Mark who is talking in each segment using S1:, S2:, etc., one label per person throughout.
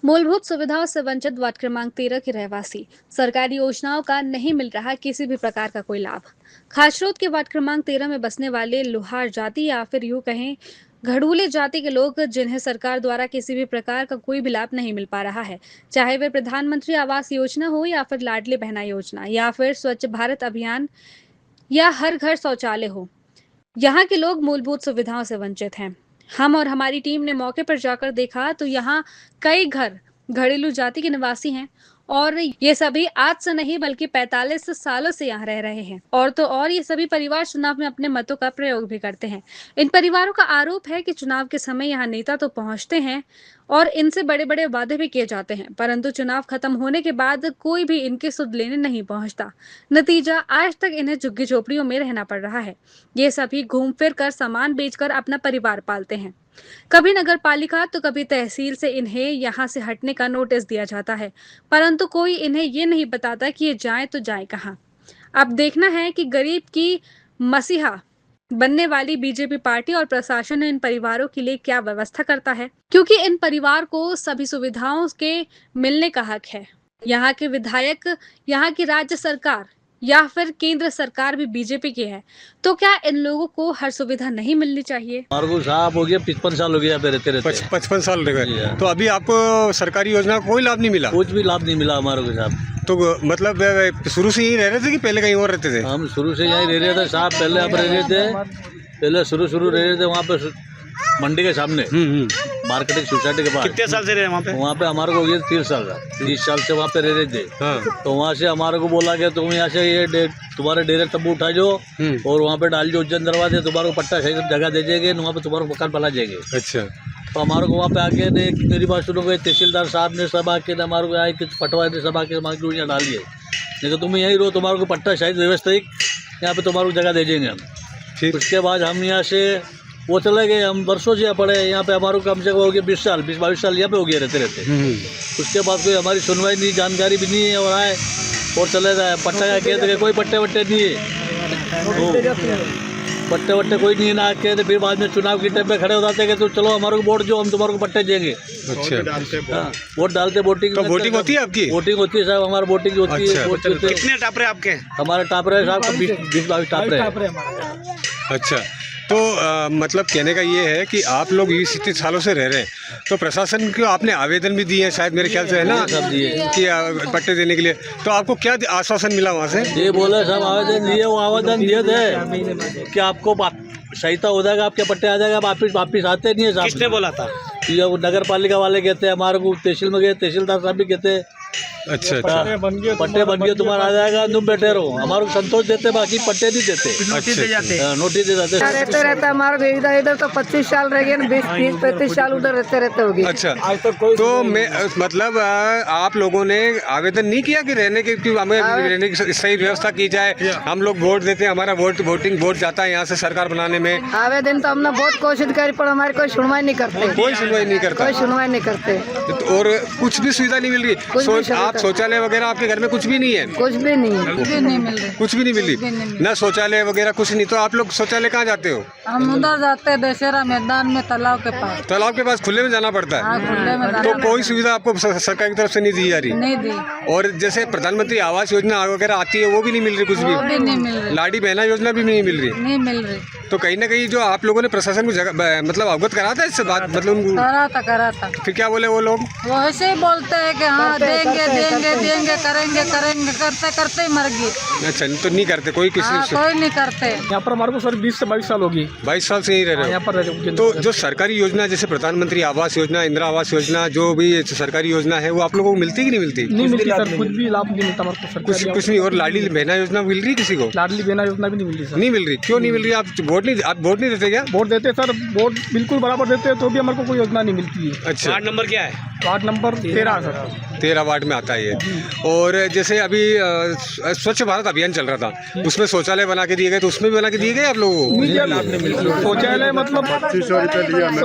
S1: मूलभूत सुविधाओं से वंचित वार्ड क्रमांक 13 के रहवासी। सरकारी योजनाओं का नहीं मिल रहा किसी भी प्रकार का कोई लाभ। खासरोद के वार्ड क्रमांक 13 में बसने वाले लुहार जाति या फिर यूं कहें घड़ूले जाति के लोग, जिन्हें सरकार द्वारा किसी भी प्रकार का कोई भी लाभ नहीं मिल पा रहा है, चाहे वे प्रधानमंत्री आवास योजना हो या फिर लाडली बहना योजना या फिर स्वच्छ भारत अभियान या हर घर शौचालय हो। यहाँ के लोग मूलभूत सुविधाओं से वंचित हैं। हम और हमारी टीम ने मौके पर जाकर देखा तो यहाँ कई घर घरेलू जाति के निवासी हैं और ये सभी आज से नहीं बल्कि 45 सालों से यहाँ रह रहे हैं। और तो और ये सभी परिवार चुनाव में अपने मतों का प्रयोग भी करते हैं। इन परिवारों का आरोप है कि चुनाव के समय यहाँ नेता तो पहुंचते हैं और इनसे बड़े बड़े वादे भी किए जाते हैं, परंतु चुनाव खत्म होने के बाद कोई भी इनके सुध लेने नहीं पहुंचता। नतीजा, आज तक इन्हें झुग्गी झोपड़ियों में रहना पड़ रहा है। ये सभी घूम फिर कर सामान बेचकर अपना परिवार पालते हैं। कभी नगर पालिका तो कभी तहसील से इन्हें यहाँ से हटने का नोटिस दिया जाता है, परंतु कोई इन्हें ये नहीं बताता कि ये जाएं तो जाएं कहाँ। अब देखना है कि गरीब की मसीहा बनने वाली बीजेपी पार्टी और प्रशासन इन परिवारों के लिए क्या व्यवस्था करता है, क्योंकि इन परिवार को सभी सुविधाओं के मिलने का हक है। यहाँ के विधायक, यहाँ की राज्य सरकार या फिर केंद्र सरकार भी बीजेपी की है, तो क्या इन लोगों को हर सुविधा नहीं मिलनी चाहिए?
S2: हमारे साहब हो गया 55 साल हो गया पे रहते
S3: 55 साल रह गए। तो अभी आपको सरकारी योजना का कोई लाभ नहीं मिला?
S2: कुछ भी लाभ नहीं मिला हमारे को साहब।
S3: तो मतलब शुरू से यहीं रह रहे थे कि पहले कहीं और रहते थे?
S2: हम शुरू से यहीं रह रहे थे साहब। पहले आप रह रहे थे, पहले शुरू रह रहे थे वहाँ पे मंडी के सामने मार्केटिंग सोसाइटी के पास।
S3: कितने साल से रहे वहाँ पे?
S2: वहाँ पे हमारे को हो गया 30 साल का। 30 साल से वहाँ पे रह रहे थे।
S3: हाँ।
S2: तो वहाँ से हमारे को बोला कि तुम यहाँ से ये तुम्हारे डेरे तंबू उठा जाओ और वहाँ पे डाल जो उज्जैन दरवाजे, तुम्हारे को पट्टा सही जगह दे देंगे, वहाँ पे तुम्हारे मकान बना जाएंगे।
S3: अच्छा।
S2: तो हमारे को वहाँ पे आके ने मेरी बात सुनो गए, तहसीलदार साहब ने सब आके हमारे को आए कि पटवा ने सब आके हमारे को यहाँ डाल दिए। लेकिन तुम यहीं रहो, तुम्हारे को पट्टा शायद व्यवस्थित यहाँ पे तुम्हारे को जगह दे देंगे हम। उसके बाद हम यहाँ से वो चले गए। हम वर्षों से पड़े यहाँ पे, हमारे को कम से कम हो गया 20-22 साल यहाँ पे हो गया रहते। उसके बाद कोई हमारी सुनवाई नहीं, जानकारी भी नहीं है और आए और चले जाए। पट्टा का कहते कोई पट्टे वट्टे नहीं है, पट्टे वट्टे कोई नहीं है ना। कहते फिर बाद में चुनाव के टाइम पे खड़े हो जाते हैं कि तो चलो हमारे को वोट जो, हम तुम्हारे को पट्टे देंगे।
S3: अच्छा।
S2: वोट डालते, वोटिंग।
S3: तो वोटिंग होती है आपकी?
S2: वोटिंग होती है साहब, हमारी वोटिंग होती है।
S3: कितने टापरे आपके?
S2: हमारे टापरे साहब 20-22 टापरे।
S3: अच्छा। तो मतलब कहने का ये है कि आप लोग 20 सालों से रह रहे हैं, तो प्रशासन को आपने आवेदन भी दिए हैं शायद, मेरे ख्याल से है ना, कि पट्टे देने के लिए। तो आपको क्या आश्वासन मिला वहाँ से? ये
S2: बोले सब आवेदन दिए, वो आवेदन दिए थे कि आपको सहायता हो जाएगा, आपके पट्टे आ जाएगा। वापिस आते नहीं है साहब।
S3: किसने बोला था?
S2: ये वो नगर पालिका वाले कहते हैं, हमारे को तहसील में गए, तहसीलदार साहब भी कहते हैं
S3: अच्छा
S2: पट्टे बन गए तुम्हारा आ जाएगा, तुम बैठे रहो। हमारे को संतोष देते, बाकी पट्टे नहीं देते।
S3: नोटिस दे जाते।
S2: नोटिस दे जाते।
S4: रहता हमारे इधर तो 25 साल रह गए, 20-35 साल उधर रहते हो गए।
S3: अच्छा। तो मैं मतलब आप लोगों ने आवेदन नहीं किया कि रहने की, कि हमें रहने की सही व्यवस्था की जाए? हम लोग वोट देते हैं, हमारा वोटिंग वोट जाता है यहाँ से सरकार बनाने में।
S4: आवेदन तो हमने बहुत कोशिश करी पर हमारी कोई सुनवाई नहीं करते।
S3: कोई सुनवाई नहीं करता?
S4: कोई सुनवाई नहीं करते
S3: और कुछ भी सुविधा नहीं मिल रही? आप शौचालय वगैरह आपके घर में कुछ भी नहीं है?
S4: कुछ भी नहीं है,
S3: कुछ भी नहीं मिल रही ना, शौचालय वगैरह कुछ नहीं। तो आप लोग शौचालय कहाँ जाते हो?
S4: हम उधर जाते हैं दशहरा मैदान में, तालाब के पास।
S3: तालाब के पास खुले में जाना पड़ता है?
S4: खुले में।
S3: तो कोई सुविधा आपको सरकार की तरफ से नहीं दी जा रही?
S4: नहीं दी।
S3: और जैसे प्रधानमंत्री आवास योजना वगैरह आती है वो भी नहीं मिल रही? कुछ भी
S4: नहीं मिल रही।
S3: लाडी बहना योजना भी नहीं मिल रही? तो कहीं ना कहीं जो आप लोगों ने प्रशासन को मतलब अवगत करा था इससे बात, मतलब
S4: करा था।
S3: फिर क्या बोले वो लोग?
S4: वो ऐसे ही बोलते हैं कि हाँ देंगे, करेंगे, करते ही मर गए।
S3: अच्छा। तो नहीं करते कोई?
S4: कोई नहीं करते।
S5: यहाँ पर हमारे को सर 20 से 22 साल होगी।
S3: 22 साल से ही रह रहे
S5: यहाँ पर
S3: हो? तो जो सरकारी योजना जैसे प्रधानमंत्री आवास योजना, इंदिरा आवास योजना, जो भी सरकारी योजना है वो आप लोगों को मिलती कि नहीं मिलती?
S5: नहीं मिलती सर, कुछ भी लाभ नहीं मिलता हमारे को।
S3: कुछ नहीं। और लाडली बहना योजना मिल रही किसी को?
S5: लाडली बहना योजना भी नहीं मिल रही सर।
S3: नहीं मिल रही? क्यों नहीं मिल रही? आप वोट नहीं देते क्या?
S5: वोट देते सर, वोट बिल्कुल बराबर देते हैं, तो भी हमारे को कोई योजना नहीं मिलती है।
S3: अच्छा। वार्ड नंबर क्या है?
S5: Ward number 13 sir.
S3: 13 वार्ड में आता है ये। और जैसे अभी स्वच्छ भारत अभियान चल रहा था, उसमें शौचालय बना के दिए गए, तो उसमें भी बना के दिए गए आप लोगों को?
S5: शौचालय मतलब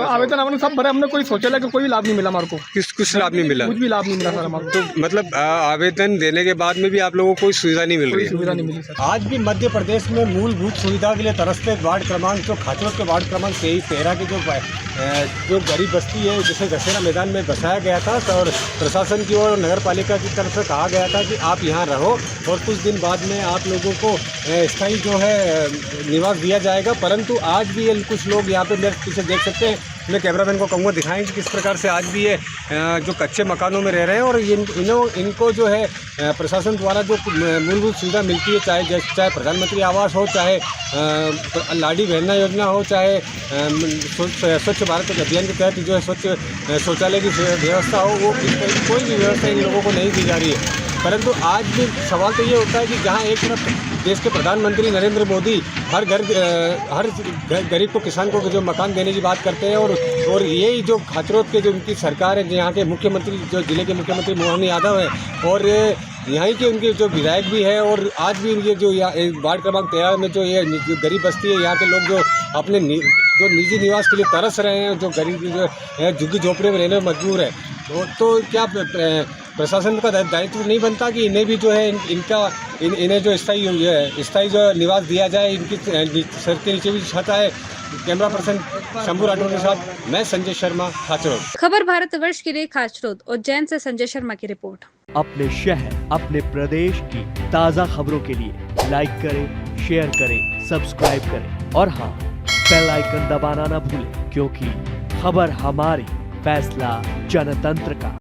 S5: आवेदन हमने सब भरे, हमने कोई शौचालय का कोई लाभ नहीं मिला हमारे को।
S3: कुछ लाभ नहीं मिला?
S5: कुछ भी लाभ नहीं मिला सर हमारे को।
S3: तो मतलब आवेदन देने के बाद में भी आप लोगों को कोई सुविधा नहीं मिल रही?
S5: सुविधा नहीं मिली सर।
S6: आज भी मध्य प्रदेश में मूलभूत सुविधा के लिए तरसते वार्ड
S3: वार्ड क्रमांक जो खाचरोद के वार्ड क्रमांक 13 के जो गरीब बस्ती है जिसे दशहरा मैदान में बसाया गया था, तो और प्रशासन की और नगर पालिका की तरफ से कहा गया था कि आप यहाँ रहो और कुछ दिन बाद में आप लोगों को स्थायी जो है निवास दिया जाएगा। परंतु आज भी ये कुछ लोग यहाँ पे मेरे पीछे देख सकते हैं, मैं कैमरामैन को कहूँगा दिखाएं कि किस प्रकार से आज भी ये जो कच्चे मकानों में रह रहे हैं और इनको जो है प्रशासन द्वारा जो मूलभूत सुविधा मिलती है, चाहे प्रधानमंत्री आवास हो, चाहे लाडी बहना योजना हो, चाहे स्वच्छ भारत अभियान के तहत जो है स्वच्छ शौचालय की व्यवस्था हो, वो कोई भी व्यवस्था इन लोगों को नहीं दी जा रही है। परंतु आज भी सवाल तो ये होता है कि जहाँ एक तरफ देश के प्रधानमंत्री नरेंद्र मोदी हर गरीब को, किसान को जो मकान देने की बात करते हैं और यही जो खाचरोद के जो उनकी सरकार है, यहाँ के मुख्यमंत्री जो जिले के मुख्यमंत्री मोहन यादव है और यहाँ के उनके जो विधायक भी है, और आज भी ये जो वार्ड क्रमांक 13 में जो ये गरीब बस्ती है, यहाँ के लोग जो अपने जो निजी निवास के लिए तरस रहे हैं, जो गरीब जो है झुग्गी झोपड़े में रहने में मजबूर है, तो क्या प्रशासन का दायित्व नहीं बनता कि इन्हें भी जो है इन्हें जो स्थायी जो निवास दिया जाए, इनकी सर के नीचे भी छत आए। कैमरा पर्सन शंभू राठौर के साथ मैं संजय शर्मा, खाचरोद।
S1: खबर भारतवर्ष के लिए खाचरोद उज्जैन से संजय शर्मा की रिपोर्ट।
S6: अपने शहर, अपने प्रदेश की ताज़ा खबरों के लिए लाइक करें, शेयर करें, सब्सक्राइब करें और हाँ, बेल आइकन दबाना ना भूलें, क्योंकि खबर हमारी, फैसला जनतंत्र का।